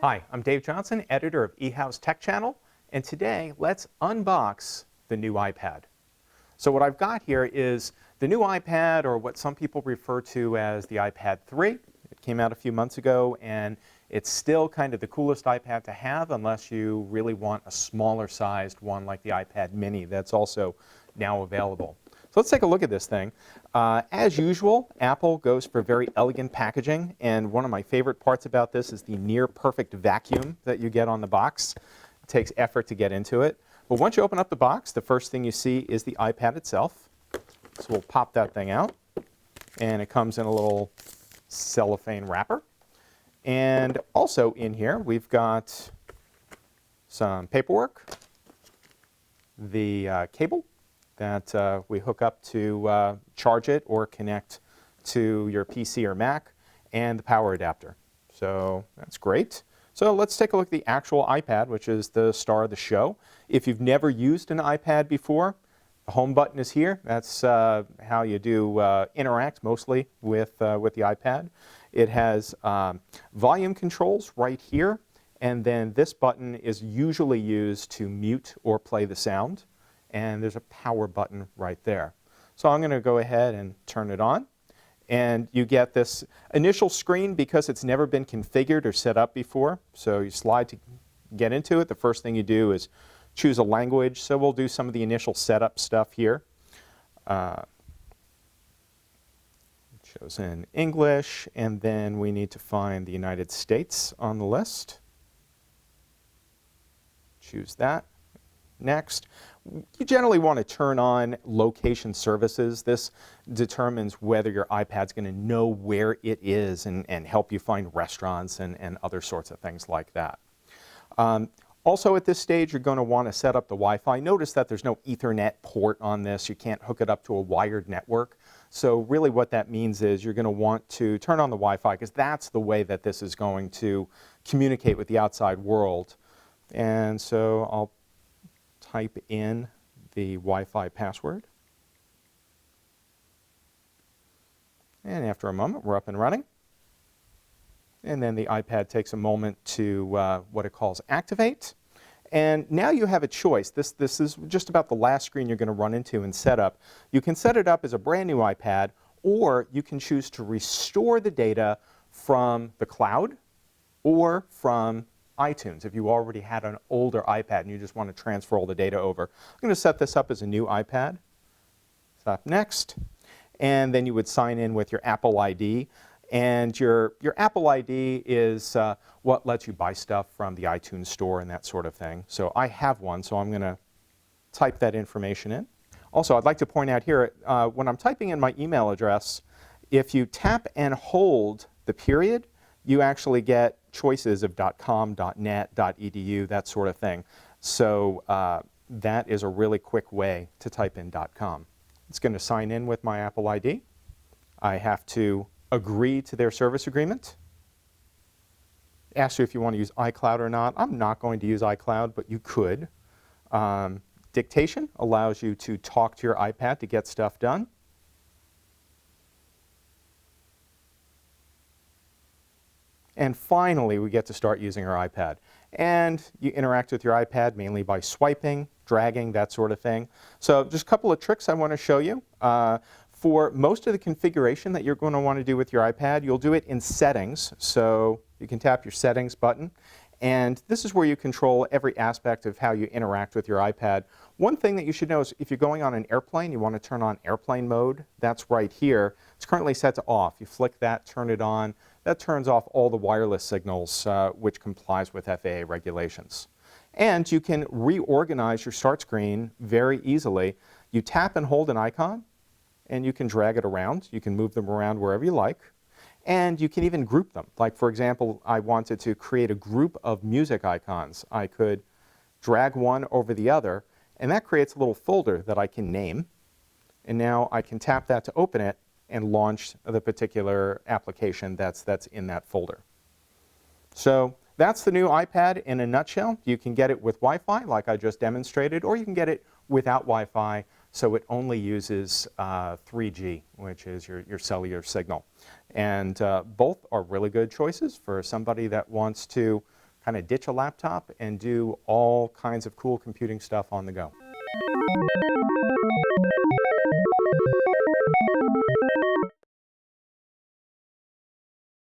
Hi, I'm Dave Johnson, editor of eHow's Tech Channel, and today let's unbox the new iPad. So what I've got here is the new iPad, or what some people refer to as the iPad 3. It came out a few months ago, and it's still kind of the coolest iPad to have unless you really want a smaller sized one like the iPad mini that's also now available. So let's take a look at this thing. As usual, Apple goes for very elegant packaging, and one of my favorite parts about this is the near perfect vacuum that you get on the box. It takes effort to get into it. But once you open up the box, the first thing you see is the iPad itself. So we'll pop that thing out, and it comes in a little cellophane wrapper. And also in here, we've got some paperwork, the cable that we hook up to charge it or connect to your PC or Mac, and the power adapter. So that's great. So let's take a look at the actual iPad, which is the star of the show. If you've never used an iPad before, the home button is here. That's how you do interact mostly with the iPad. It has volume controls right here, and then this button is usually used to mute or play the sound. And there's a power button right there. So I'm going to go ahead and turn it on. And you get this initial screen because it's never been configured or set up before. So you slide to get into it. The first thing you do is choose a language. So we'll do some of the initial setup stuff here. It shows in English, and then we need to find the United States on the list. Choose that. Next, you generally want to turn on location services. This determines whether your iPad's going to know where it is and help you find restaurants and other sorts of things like that. Also at this stage, you're going to want to set up the Wi-Fi. Notice that there's no Ethernet port on this. You can't hook it up to a wired network. So really what that means is you're going to want to turn on the Wi-Fi because that's the way that this is going to communicate with the outside world. And so I'll type in the Wi-Fi password. And after a moment, we're up and running. And then the iPad takes a moment to what it calls activate. And now you have a choice. This is just about the last screen you're going to run into in setup. You can set it up as a brand new iPad, or you can choose to restore the data from the cloud or from iTunes if you already had an older iPad and you just want to transfer all the data over. I'm going to set this up as a new iPad. Stop next. And then you would sign in with your Apple ID. And your Apple ID is what lets you buy stuff from the iTunes store and that sort of thing. So I have one, so I'm going to type that information in. Also, I'd like to point out here, when I'm typing in my email address, if you tap and hold the period, you actually get choices of .com, .net, .edu, that sort of thing. So that is a really quick way to type in .com. It's going to sign in with my Apple ID. I have to agree to their service agreement. Ask you if you want to use iCloud or not. I'm not going to use iCloud, but you could. Dictation allows you to talk to your iPad to get stuff done. And finally, we get to start using our iPad. And you interact with your iPad mainly by swiping, dragging, that sort of thing. So just a couple of tricks I want to show you. For most of the configuration that you're going to want to do with your iPad, you'll do it in settings. So you can tap your settings button. And this is where you control every aspect of how you interact with your iPad. One thing that you should know is if you're going on an airplane, you want to turn on airplane mode. That's right here. It's currently set to off. You flick that, turn it on. That turns off all the wireless signals, which complies with FAA regulations. And you can reorganize your start screen very easily. You tap and hold an icon, and you can drag it around. You can move them around wherever you like. And you can even group them. Like, for example, I wanted to create a group of music icons. I could drag one over the other, and that creates a little folder that I can name. And now I can tap that to open it and launch the particular application that's in that folder. So that's the new iPad in a nutshell. You can get it with Wi-Fi, like I just demonstrated, or you can get it without Wi-Fi so it only uses 3G, which is your cellular signal. And both are really good choices for somebody that wants to kind of ditch a laptop and do all kinds of cool computing stuff on the go.